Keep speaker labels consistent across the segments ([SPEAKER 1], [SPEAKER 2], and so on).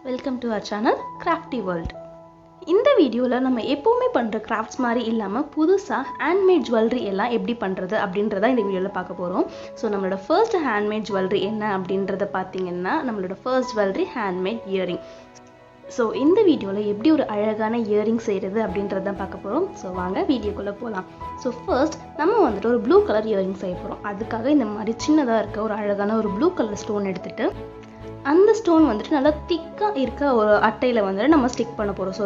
[SPEAKER 1] Welcome to our channel Craftiiee world. இந்த வீடியோல நம்ம எப்பவுமே பண்ற கிராஃப்ட்ஸ் மாதிரி இல்லாம புதுசா handmade jewelry எல்லாம் எப்படி பண்றது அப்படின்றத இந்த வீடியோல பார்க்க போறோம். சோ நம்மளோட first handmade jewelry என்ன அப்படின்றத பாத்தீங்கன்னா நம்மளோட first jewelry handmade earring. So இந்த வீடியோல எப்படி ஒரு அழகான earring செய்யறது அப்படின்றத பார்க்க போறோம். சோ வாங்க வீடியோக்குள்ள போலாம். சோ first நம்ம வந்துட்டு ஒரு blue color earring செய்ய போறோம். அதுக்காக இந்த மாதிரி சின்னதா இருக்க ஒரு அழகான ஒரு blue color stone எடுத்துட்டு அந்த ஸ்டோன் வந்துட்டு நல்லா திக்கா இருக்க ஒரு அட்டையில வந்துட்டு நம்ம ஸ்டிக் பண்ண போறோம். So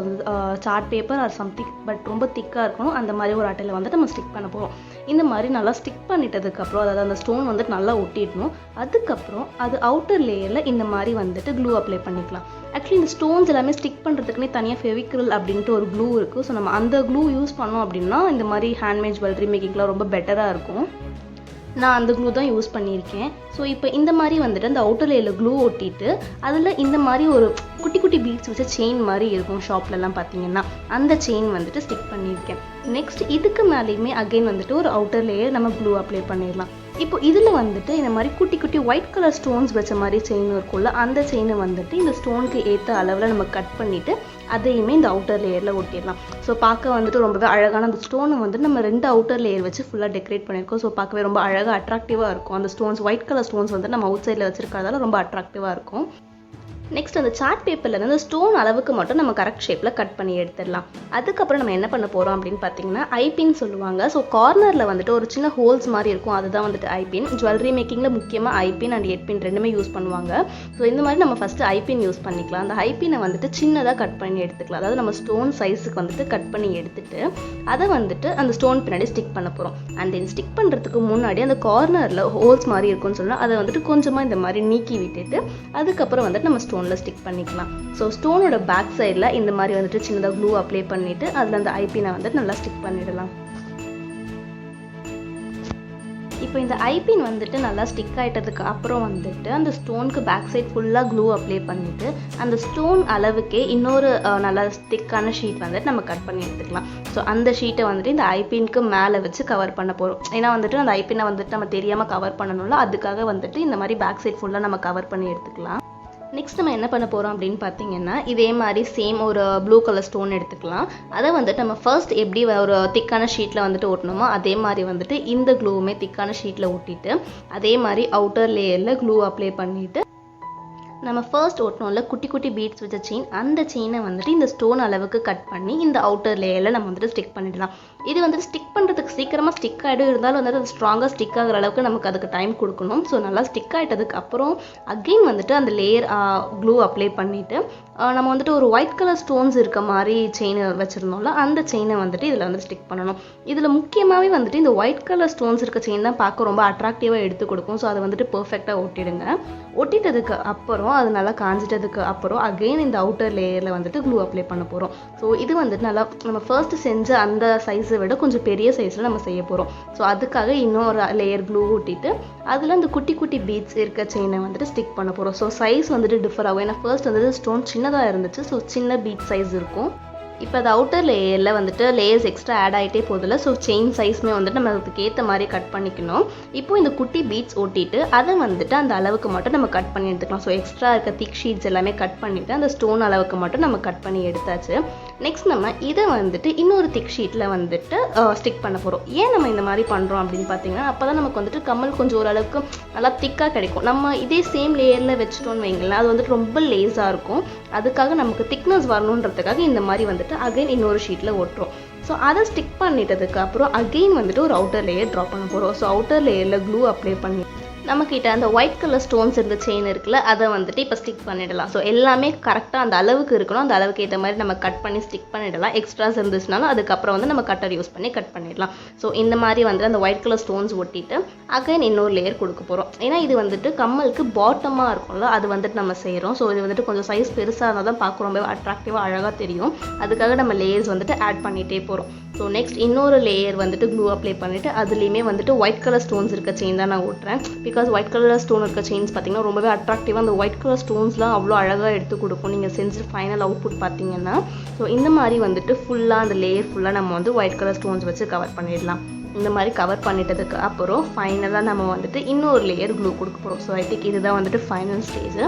[SPEAKER 1] chart paper or something but ரொம்ப திக்கா இருக்கணும் அந்த மாதிரி ஒரு அட்டையில வந்துட்டு நம்ம ஸ்டிக் பண்ண போறோம். இந்த மாதிரி நல்லா ஸ்டிக் பண்ணிட்டதுக்கு அப்புறம் அதாவது அந்த ஸ்டோன் வந்துட்டு நல்லா ஒட்டிடணும். அதுக்கப்புறம் அது அவுட்டர் லேயர்ல இந்த மாதிரி வந்துட்டு க்ளூ அப்ளை பண்ணிக்கலாம். ஆக்சுவலி இந்த ஸ்டோன்ஸ் எல்லாமே ஸ்டிக் பண்றதுக்குன்னே தனியாக ஃபெவிக்ரில் அப்படின்ட்டு ஒரு க்ளூ இருக்கு. ஸோ நம்ம அந்த க்ளூ யூஸ் பண்ணோம் அப்படின்னா இந்த மாதிரி ஹேண்ட்மேட் ஜுவல்லரி மேக்கிங்லாம் ரொம்ப பெட்டரா இருக்கும். நான் அந்த க்ளூ தான் யூஸ் பண்ணியிருக்கேன். ஸோ இப்போ இந்த மாதிரி வந்துட்டு அந்த அவுட்டர் லேயரில் க்ளூ ஒட்டிட்டு அதில் இந்த மாதிரி ஒரு குட்டி குட்டி பீட்ஸ் வச்ச செயின் மாதிரி இருக்கும் ஷாப்லலாம் பார்த்தீங்கன்னா அந்த செயின் வந்துட்டு ஸ்டிக் பண்ணியிருக்கேன். நெக்ஸ்ட் இதுக்கு மேலேயுமே அகைன் வந்துட்டு ஒரு அவுட்டர் லேயர் நம்ம க்ளூ அப்ளை பண்ணிடலாம். இப்போ இதில் வந்துட்டு இந்த மாதிரி குட்டி குட்டி ஒயிட் கலர் ஸ்டோன்ஸ் வச்ச மாதிரி செயின் இருக்கும்ல அந்த செயினை வந்துட்டு இந்த ஸ்டோனுக்கு ஏற்ற அளவில் நம்ம கட் பண்ணிவிட்டு அதையுமே இந்த அவுட்டர் லேயரில் ஒட்டிடலாம். ஸோ பார்க்க வந்துட்டு ரொம்பவே அழகான அந்த ஸ்டோனை வந்துட்டு நம்ம 2 அவுட்டர் லேயர் வச்சு ஃபுல்லாக டெக்கரேட் பண்ணியிருக்கோம். ஸோ பார்க்கவே ரொம்ப அழகாக அட்ராக்டிவாக இருக்கும். அந்த ஸ்டோன்ஸ் ஒயிட் கலர் ஸ்டோன்ஸ் வந்து நம்ம அவுட் சைடில் வச்சிருக்கிறதால ரொம்ப அட்ராக்டிவாக இருக்கும். நெக்ஸ்ட் அந்த சார்ட் பேப்பரில் இருந்து ஸ்டோன் அளவுக்கு மட்டும் நம்ம கரெக்ட் ஷேப்பில் கட் பண்ணி எடுத்துடலாம். அதுக்கப்புறம் நம்ம என்ன பண்ண போகிறோம் அப்படின்னு பார்த்தீங்கன்னா ஐபின் சொல்லுவாங்க. ஸோ கார்னரில் வந்துட்டு ஒரு சின்ன ஹோல்ஸ் மாதிரி இருக்கும், அதுதான் வந்துட்டு ஐபின். ஜுவல்லரி மேக்கிங்கில் முக்கியமாக ஐபின் அண்ட் எட்பின் ரெண்டுமே யூஸ் பண்ணுவாங்க. ஸோ இந்த மாதிரி நம்ம ஃபஸ்ட்டு ஐபின் யூஸ் பண்ணிக்கலாம். அந்த ஐபினை வந்துட்டு சின்னதாக கட் பண்ணி எடுத்துக்கலாம். அதாவது நம்ம ஸ்டோன் சைஸுக்கு வந்துட்டு கட் பண்ணி எடுத்துட்டு அதை வந்துட்டு அந்த ஸ்டோன் பின்னாடி ஸ்டிக் பண்ண போகிறோம். அண்ட் தென் ஸ்டிக் பண்ணுறதுக்கு முன்னாடி அந்த கார்னரில் ஹோல்ஸ் மாதிரி இருக்கும்னு சொன்னால் அதை வந்துட்டு கொஞ்சமாக இந்த மாதிரி நீக்கி விட்டுட்டு அதுக்கப்புறம் வந்துட்டு நம்ம ஸ்டோனில் ஸ்டிக் பண்ணிக்கலாம். ஸோ ஸ்டோனோட பேக் சைடில் இந்த மாதிரி வந்துட்டு சின்னதாக க்ளூ அப்ளை பண்ணிட்டு அதில் அந்த ஐபினை வந்துட்டு நல்லா ஸ்டிக் பண்ணிடலாம். இப்போ இந்த ஐபின் வந்துட்டு நல்லா ஸ்டிக் ஆகிட்டதுக்கு அப்புறம் வந்துட்டு அந்த ஸ்டோனுக்கு பேக் சைட் ஃபுல்லாக க்ளூ அப்ளை பண்ணிவிட்டு அந்த ஸ்டோன் அளவுக்கே இன்னொரு நல்லா திக்கான ஷீட் வந்துட்டு நம்ம கட் பண்ணி எடுத்துக்கலாம். ஸோ அந்த ஷீட்டை வந்துட்டு இந்த ஐபினுக்கு மேலே வச்சு கவர் பண்ண போகிறோம். ஏன்னா வந்துட்டு அந்த ஐபினை வந்துட்டு நம்ம தெரியாமல் கவர் பண்ணணும்ல, அதுக்காக வந்துட்டு இந்த மாதிரி பேக் சைட் ஃபுல்லாக நம்ம கவர் பண்ணி எடுத்துக்கலாம். நெக்ஸ்ட் நம்ம என்ன பண்ண போகிறோம் அப்படின்னு பார்த்தீங்கன்னா இதே மாதிரி சேம் ஒரு ப்ளூ கலர் ஸ்டோன் எடுத்துக்கலாம். அதை வந்துட்டு நம்ம ஃபர்ஸ்ட் எப்படி ஒரு திக்கான ஷீட்டில் வந்துட்டு ஒட்டணுமோ அதே மாதிரி வந்துட்டு இந்த க்ளூவுமே திக்கான ஷீட்டில் ஒட்டிட்டு அதே மாதிரி அவுட்டர் லேயரில் க்ளூ அப்ளை பண்ணிவிட்டு நம்ம ஃபர்ஸ்ட் ஒட்டணும்ல குட்டி குட்டி பீட்ஸ் வச்ச செயின் அந்த செயினை வந்துட்டு இந்த ஸ்டோன் அளவுக்கு கட் பண்ணி இந்த அவுட்டர் லேயரில் நம்ம வந்துட்டு ஸ்டிக் பண்ணிடலாம். இது வந்துட்டு ஸ்டிக் பண்ணுறதுக்கு சீக்கிரமாக ஸ்டிக் ஆகிடும், இருந்தாலும் வந்துட்டு அது ஸ்ட்ராங்காக ஸ்டிக் ஆகிற அளவுக்கு நமக்கு அதுக்கு டைம் கொடுக்கணும். ஸோ நல்லா ஸ்டிக் ஆகிட்டதுக்கு அப்புறம் அகெயின் வந்துட்டு அந்த லேயர் க்ளூ அப்ளை பண்ணிவிட்டு நம்ம வந்துட்டு ஒரு ஒயிட் கலர் ஸ்டோன்ஸ் இருக்க மாதிரி செயின் வச்சுருந்தோம்ல அந்த செயினை வந்துட்டு இதில் வந்து ஸ்டிக் பண்ணணும். இதில் முக்கியமாகவே வந்துட்டு இந்த ஒயிட் கலர் ஸ்டோன்ஸ் இருக்க செயின் தான் பார்க்க ரொம்ப அட்ராக்டிவாக எடுத்து கொடுக்கும். ஸோ அதை வந்துட்டு பர்ஃபெக்டாக ஒட்டிடுங்க. ஒட்டிட்டதுக்கு அப்புறம் அது நல்லா காஞ்சிட்டதுக்கு அப்புறம் அகெயின் இந்த அவுட்டர் லேயரில் வந்துட்டு க்ளூ அப்ளை பண்ண போகிறோம். ஸோ இது வந்துட்டு நல்லா நம்ம ஃபர்ஸ்ட் செஞ்ச அந்த சைஸை விட கொஞ்சம் பெரிய சைஸில் நம்ம செய்ய போகிறோம். ஸோ அதுக்காக இன்னொரு லேயர் க்ளூ ஒட்டிட்டு அதில் அந்த குட்டி குட்டி பீட்ஸ் இருக்க செயினை வந்துட்டு ஸ்டிக் பண்ண போகிறோம். ஸோ சைஸ் வந்துட்டு டிஃபர் ஆகும். ஏன்னா ஃபர்ஸ்ட் வந்துட்டு ஸ்டோன் சின்னதாக இருந்துச்சு, ஸோ சின்ன பீட் சைஸ் இருக்கும். இப்போ அது அவுட்டர் லேயரில் வந்துட்டு லேயர்ஸ் எக்ஸ்ட்ரா ஆட் ஆகிட்டே போதில்ல, ஸோ செயின் சைஸ்மே வந்துட்டு நம்ம அதுக்கு ஏற்ற மாதிரி கட் பண்ணிக்கணும். இப்போ இந்த குட்டி பீட்ஸ் ஒட்டிட்டு அதை வந்துட்டு அந்த அளவுக்கு மட்டும் நம்ம கட் பண்ணி எடுத்துக்கலாம். ஸோ எக்ஸ்ட்ரா இருக்க திக் ஷீட்ஸ் எல்லாமே கட் பண்ணிவிட்டு அந்த ஸ்டோன் அளவுக்கு மட்டும் நம்ம கட் பண்ணி எடுத்தாச்சு. நெக்ஸ்ட் நம்ம இதை வந்துட்டு இன்னொரு திக் ஷீட்டில் வந்துட்டு ஸ்டிக் பண்ண போகிறோம். ஏன் நம்ம இந்த மாதிரி பண்ணுறோம் அப்படின்னு பார்த்தீங்கன்னா அப்போ தான் நமக்கு வந்துட்டு கம்மல் கொஞ்சம் ஓரளவுக்கு நல்லா திக்காக கிடைக்கும். நம்ம இதே சேம் லேயரில் வச்சுட்டோன்னு வைங்களேன் அது வந்துட்டு ரொம்ப லேஸாக இருக்கும். அதுக்காக நமக்கு திக்னஸ் வரணுன்றதுக்காக இந்த மாதிரி வந்துட்டு அகைன் இன்னொரு ஷீட்டில் ஓட்டுறோம். ஸோ அதை ஸ்டிக் பண்ணிட்டதுக்கு அப்புறம் அகெயின் வந்துட்டு ஒரு அவுட்டர் லேயர் ட்ரா பண்ண போகிறோம். ஸோ அவுட்டர் லேயரில் க்ளூ அப்ளை பண்ணி நம்மக்கிட்ட அந்த ஒயிட் கலர் ஸ்டோன்ஸ் இருந்த செயின் இருக்குல்ல அதை வந்துட்டு இப்போ ஸ்டிக் பண்ணிடலாம். ஸோ எல்லாமே கரெக்டாக அந்த அளவுக்கு இருக்கணும், அந்த அளவுக்கு ஏற்ற மாதிரி நம்ம கட் பண்ணி ஸ்டிக் பண்ணிடலாம். எக்ஸ்ட்ராஸ் இருந்துச்சுனாலும் அதுக்கப்புறம் வந்து நம்ம கட்டர் யூஸ் பண்ணி கட் பண்ணிடலாம். ஸோ இந்த மாதிரி வந்து அந்த ஒயிட் கலர் ஸ்டோன்ஸ் ஒட்டிட்டு அகைன் இன்னொரு லேயர் கொடுக்க போகிறோம். ஏன்னா இது வந்துட்டு கம்மலுக்கு பாட்டமாக இருக்கும்ல அது வந்துட்டு நம்ம செய்கிறோம். ஸோ இது வந்துட்டு கொஞ்சம் சைஸ் பெருசாக இருந்தால் தான் பார்க்க ரொம்ப அட்ராக்டிவாக அழகாக தெரியும். அதுக்காக நம்ம லேயர்ஸ் வந்துட்டு ஆட் பண்ணிகிட்டே போகிறோம். ஸோ நெக்ஸ்ட் இன்னொரு லேயர் வந்துட்டு க்ளூ அப்ளை பண்ணிவிட்டு அதுலேயுமே வந்துட்டு ஒயிட் கலர் ஸ்டோன்ஸ் இருக்க செயின் தான் நான் ஓட்டுறேன். பிகாஸ் ஒயிட் கலர் ஸ்டோன் இருக்க செயின்ஸ் பார்த்தீங்கன்னா ரொம்பவே அட்ராக்டிவாக அந்த ஒயிட் கலர் ஸ்டோன்ஸ்லாம் அவ்வளோ அழகாக எடுத்து கொடுக்கும் நீங்கள் செஞ்சு ஃபைனல் அவுட்புட் பார்த்தீங்கன்னா. ஸோ இந்த மாதிரி வந்துட்டு ஃபுல்லாக அந்த லேயர் ஃபுல்லாக நம்ம வந்து ஒயிட் கலர் ஸ்டோன்ஸ் வச்சு கவர் பண்ணிடலாம். இந்த மாதிரி கவர் பண்ணிட்டதுக்கு அப்புறம் ஃபைனலாக நம்ம வந்துட்டு இன்னொரு லேயர் க்ளூ கொடுக்க போகிறோம். ஸோ ஐ திங்க் இதுதான் வந்துட்டு ஃபைனல் ஸ்டேஜ்.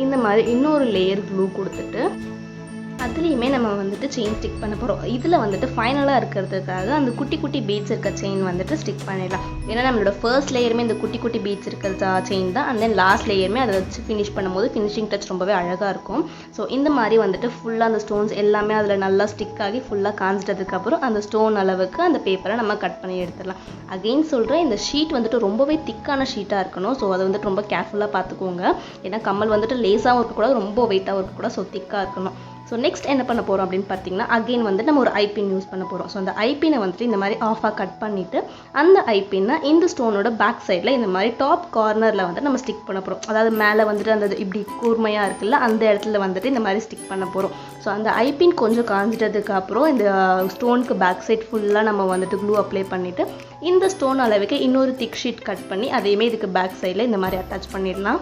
[SPEAKER 1] இந்த மாதிரி இன்னொரு லேயர் க்ளூ கொடுத்துட்டு அதுலேயுமே நம்ம வந்துட்டு செயின் ஸ்டிக் பண்ண போகிறோம். இதில் வந்துட்டு ஃபைனலாக இருக்கிறதுக்காக அந்த குட்டி குட்டி பீட்ஸ் இருக்க செயின் வந்துட்டு ஸ்டிக் பண்ணிடலாம். ஏன்னா நம்மளோட ஃபர்ஸ்ட் லேயருமே இந்த குட்டி குட்டி பீட்ஸ் இருக்கிற செயின் தான். அண்ட் தென் லாஸ்ட் லேயருமே அதை வச்சு ஃபினிஷ் பண்ணும்போது ஃபினிஷிங் டச் ரொம்பவே அழகாக இருக்கும். ஸோ இந்த மாதிரி வந்துட்டு ஃபுல்லாக அந்த ஸ்டோன்ஸ் எல்லாமே அதில் நல்லா ஸ்டிக் ஆகி ஃபுல்லாக காஞ்சிட்டதுக்கப்புறம் அந்த ஸ்டோன் அளவுக்கு அந்த பேப்பரை நம்ம கட் பண்ணி எடுத்துடலாம். அகெயின் சொல்கிறேன், இந்த ஷீட் வந்துட்டு ரொம்பவே திக்கான ஷீட்டாக இருக்கணும். ஸோ அதை வந்துட்டு ரொம்ப கேர்ஃபுல்லாக பார்த்துக்கோங்க. ஏன்னா கம்மல் வந்துட்டு லேஸாகவும் இருக்கக்கூடாது, ரொம்ப வெயிட்டாகவும் இருக்கக்கூடாது. ஸோ திக்காக இருக்கணும். ஸோ நெக்ஸ்ட் என்ன பண்ண போகிறோம் அப்படின்னு பார்த்தீங்கன்னா, அகெயின் வந்து நம்ம ஒரு ஐபின் யூஸ் பண்ண போகிறோம். ஸோ அந்த ஐபினை வந்துட்டு இந்த மாதிரி ஆஃபாக கட் பண்ணிவிட்டு அந்த ஐபினை இந்த ஸ்டோனோட பேக் சைடில் இந்த மாதிரி டாப் கார்னரில் வந்து நம்ம ஸ்டிக் பண்ண போகிறோம். அதாவது மேலே வந்துட்டு அந்த இப்படி கூர்மையாக இருக்குல்ல, அந்த இடத்துல வந்துட்டு இந்த மாதிரி ஸ்டிக் பண்ண போகிறோம். ஸோ அந்த ஐபின் கொஞ்சம் காஞ்சிட்டதுக்கு அப்புறம் இந்த ஸ்டோனுக்கு பேக் சைட் ஃபுல்லாக நம்ம வந்துட்டு க்ளூ அப்ளை பண்ணிவிட்டு இந்த ஸ்டோன் அளவுக்கு இன்னொரு திக் ஷீட் கட் பண்ணி அதையுமே இதுக்கு பேக் சைடில் இந்த மாதிரி அட்டாச் பண்ணிடலாம்.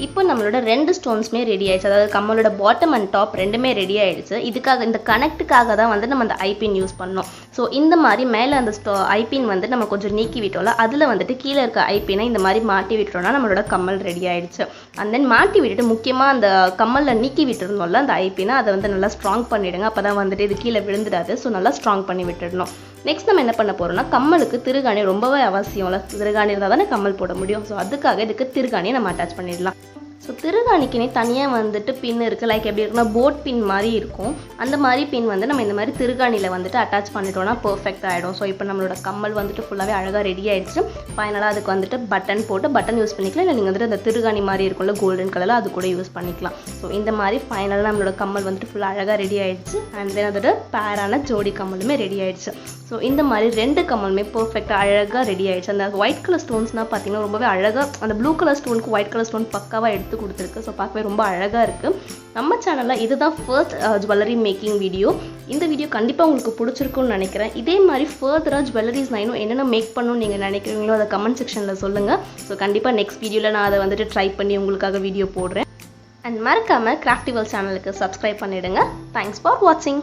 [SPEAKER 1] இப்போ நம்மளோட 2 ஸ்டோன்ஸுமே ரெடி ஆயிடுச்சு. அதாவது கம்மலோட பாட்டம் அண்ட் டாப் ரெண்டுமே ரெடி ஆயிடுச்சு. இதுக்காக இந்த கனெக்ட்டுக்காக தான் வந்து நம்ம அந்த ஐபின் யூஸ் பண்ணோம். ஸோ இந்த மாதிரி மேலே அந்த ஐபின் வந்து நம்ம கொஞ்சம் நீக்கி விட்டோம்ல, அதில் வந்துட்டு கீழே இருக்க ஐபினை இந்த மாதிரி மாட்டி விட்டுறோம்னா நம்மளோட கம்மல் ரெடி ஆயிடுச்சு. அண்ட் தென் மாட்டி விட்டுட்டு முக்கியமாக அந்த கம்மலில் நீக்கி விட்டுருந்தோம்ல அந்த ஐபினை, அதை வந்து நல்லா ஸ்ட்ராங் பண்ணிவிடுங்க. அப்போ தான் வந்துட்டு இது கீழே விழுந்துடாது. ஸோ நல்லா ஸ்ட்ராங் பண்ணி விட்டுடணும். நெக்ஸ்ட் நம்ம என்ன பண்ண போகிறோம்னா, கம்மலுக்கு திருகாணி ரொம்பவே அவசியம்ல. திருகாணி இருந்தால் தானே கம்மல் போட முடியும். ஸோ அதுக்காக இதுக்கு திருகாணியை நம்ம அட்டாச் பண்ணிடலாம். ஸோ திருகாணிக்குனே தனியாக வந்துட்டு பின் இருக்குது. லைக் எப்படி இருக்குன்னா போட் பின் மாதிரி இருக்கும். அந்த மாதிரி பின் வந்து நம்ம இந்த மாதிரி திருகாணியில் வந்துட்டு அட்டாச் பண்ணிட்டோம்னா பர்ஃபெக்ட் ஆகிடும். ஸோ இப்போ நம்மளோட கம்மல் வந்துட்டு ஃபுல்லாகவே அழகாக ரெடி ஆகிடுச்சு. ஃபைனலாக அதுக்கு வந்துட்டு பட்டன் போட்டு பட்டன் யூஸ் பண்ணிக்கலாம். இல்லை நீங்கள் வந்துட்டு அந்த திருகாணி மாதிரி இருக்கும்ல கோல்டன் கலரில், அது கூட யூஸ் பண்ணிக்கலாம். ஸோ இந்த மாதிரி ஃபைனலாக நம்மளோட கம்மல் வந்துட்டு ஃபுல்லாக அழகாக ரெடி ஆகிடுச்சு. அண்ட் தென் அதோட பேரான ஜோடி கம்மலுமே ரெடி ஆகிடுச்சு. ஸோ இந்த மாதிரி 2 கம்மலுமே பர்ஃபெக்டாக அழகாக ரெடி ஆகிடுச்சு. அந்த ஒயிட் கலர் ஸ்டோன்ஸ்னால் பார்த்தீங்கன்னா ரொம்பவே அழகாக அந்த ப்ளூ கலர் ஸ்டோனுக்கு ஒயிட் கலர் ஸ்டோன் பக்காவாக எடுத்து கொடுத்துருக்கு. ஸோ பார்க்கவே ரொம்ப அழகாக இருக்குது. நம்ம சேனலில் இதுதான் ஃபர்ஸ்ட் ஜுவல்லரி மேக்கிங் வீடியோ. இந்த வீடியோ கண்டிப்பாக உங்களுக்கு பிடிச்சிருக்குன்னு நினைக்கிறேன். இதே மாதிரி ஃபர்தராக ஜுவல்லரிஸ் நான் இன்னும் என்னென்ன மேக் பண்ணணும்னு நீங்கள் நினைக்கிறீங்களோ அதை கமெண்ட் செக்ஷனில் சொல்லுங்கள். ஸோ கண்டிப்பாக நெக்ஸ்ட் வீடியோவில் நான் அதை வந்துட்டு ட்ரை பண்ணி உங்களுக்காக வீடியோ போடுறேன். அண்ட் மறக்காமல் கிராஃப்டிவல் சேனலுக்கு சப்ஸ்கிரைப் பண்ணிவிடுங்க. தேங்க்ஸ் ஃபார் வாட்சிங்.